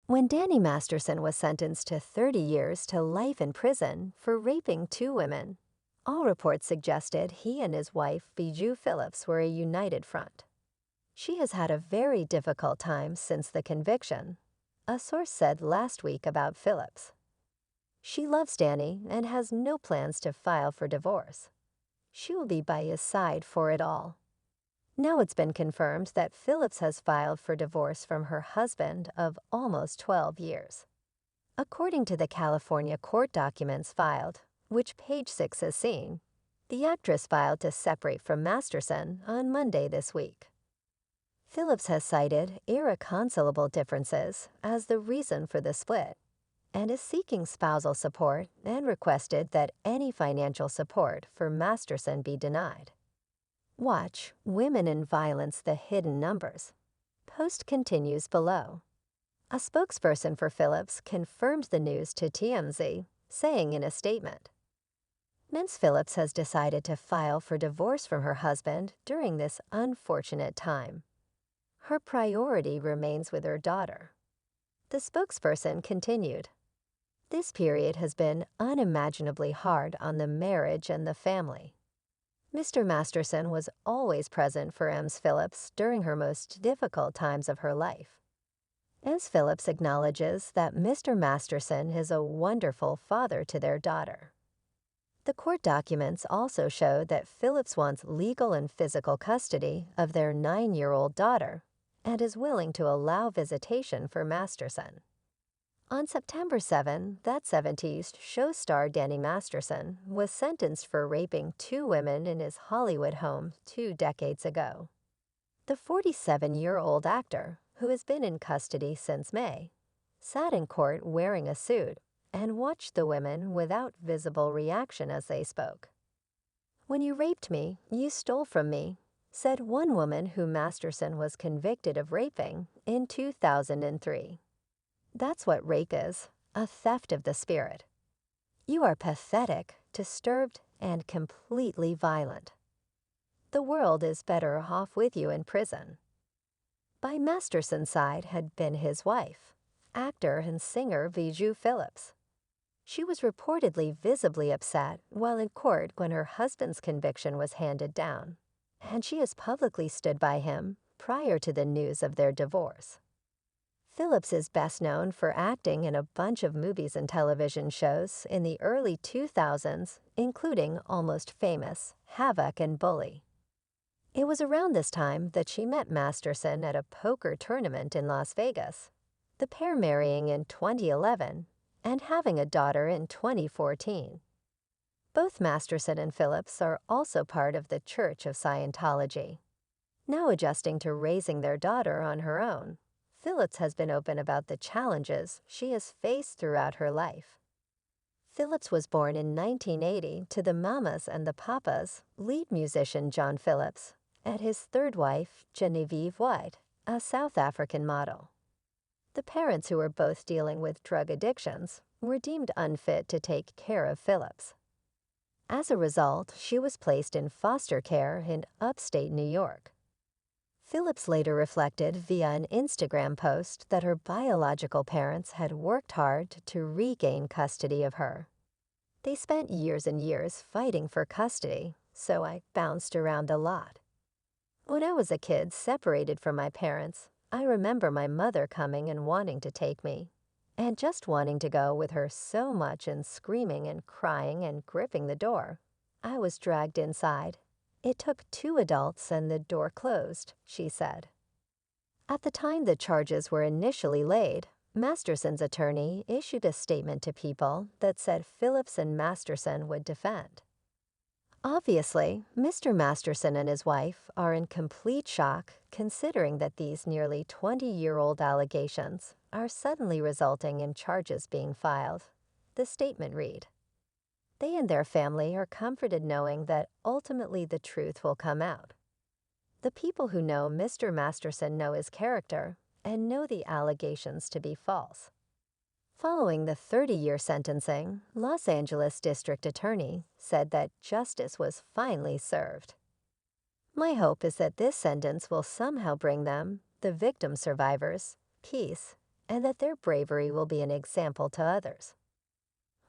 When Danny Masterson was sentenced to 30 years to life in prison for raping two women, all reports suggested he and his wife, Bijou Phillips, were a united front. She has had a very difficult time since the conviction, a source said last week about Phillips. She loves Danny and has no plans to file for divorce. She will be by his side for it all. Now it's been confirmed that Phillips has filed for divorce from her husband of almost 12 years. According to the California court documents filed, which Page 6 has seen, the actress filed to separate from Masterson on Monday this week. Phillips has cited irreconcilable differences as the reason for the split and is seeking spousal support and requested that any financial support for Masterson be denied. Watch Women in Violence: The Hidden Numbers. Post continues below. A spokesperson for Phillips confirmed the news to TMZ, saying in a statement, Ms. Phillips has decided to file for divorce from her husband during this unfortunate time. Her priority remains with her daughter. The spokesperson continued, This period has been unimaginably hard on the marriage and the family. Mr. Masterson was always present for Ms. Phillips during her most difficult times of her life. Ms. Phillips acknowledges that Mr. Masterson is a wonderful father to their daughter. The court documents also show that Phillips wants legal and physical custody of their 9-year-old daughter and is willing to allow visitation for Masterson. On September 7, that 70s show star Danny Masterson was sentenced for raping two women in his Hollywood home 2 decades ago. The 47-year-old actor, who has been in custody since May, sat in court wearing a suit and watched the women without visible reaction as they spoke. When you raped me, you stole from me, said one woman who Masterson was convicted of raping in 2003. That's what rape is, a theft of the spirit. You are pathetic, disturbed, and completely violent. The world is better off with you in prison. By Masterson's side had been his wife, actor and singer Bijou Phillips. She was reportedly visibly upset while in court when her husband's conviction was handed down, and she has publicly stood by him prior to the news of their divorce. Phillips is best known for acting in a bunch of movies and television shows in the early 2000s, including Almost Famous, Havoc, and Bully. It was around this time that she met Masterson at a poker tournament in Las Vegas, the pair marrying in 2011 and having a daughter in 2014. Both Masterson and Phillips are also part of the Church of Scientology. Now adjusting to raising their daughter on her own, Phillips has been open about the challenges she has faced throughout her life. Phillips was born in 1980 to the Mamas and the Papas lead musician John Phillips and his third wife, Genevieve White, a South African model. The parents, who were both dealing with drug addictions, were deemed unfit to take care of Phillips. As a result, she was placed in foster care in upstate New York. Phillips later reflected via an Instagram post that her biological parents had worked hard to regain custody of her. They spent years and years fighting for custody, so I bounced around a lot. When I was a kid separated from my parents, I remember my mother coming and wanting to take me, and just wanting to go with her so much and screaming and crying and gripping the door. I was dragged inside. It took 2 adults and the door closed, she said. At the time the charges were initially laid, Masterson's attorney issued a statement to People that said Phillips and Masterson would defend. Obviously, Mr. Masterson and his wife are in complete shock considering that these nearly 20-year-old allegations are suddenly resulting in charges being filed. The statement read, They and their family are comforted knowing that ultimately the truth will come out. The people who know Mr. Masterson know his character and know the allegations to be false. Following the 30-year sentencing, Los Angeles District Attorney said that justice was finally served. My hope is that this sentence will somehow bring them, the victim survivors, peace and that their bravery will be an example to others.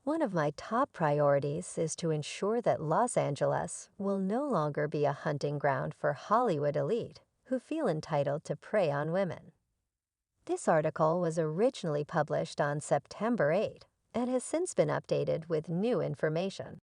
One of my top priorities is to ensure that Los Angeles will no longer be a hunting ground for Hollywood elite who feel entitled to prey on women. This article was originally published on September 8 and has since been updated with new information.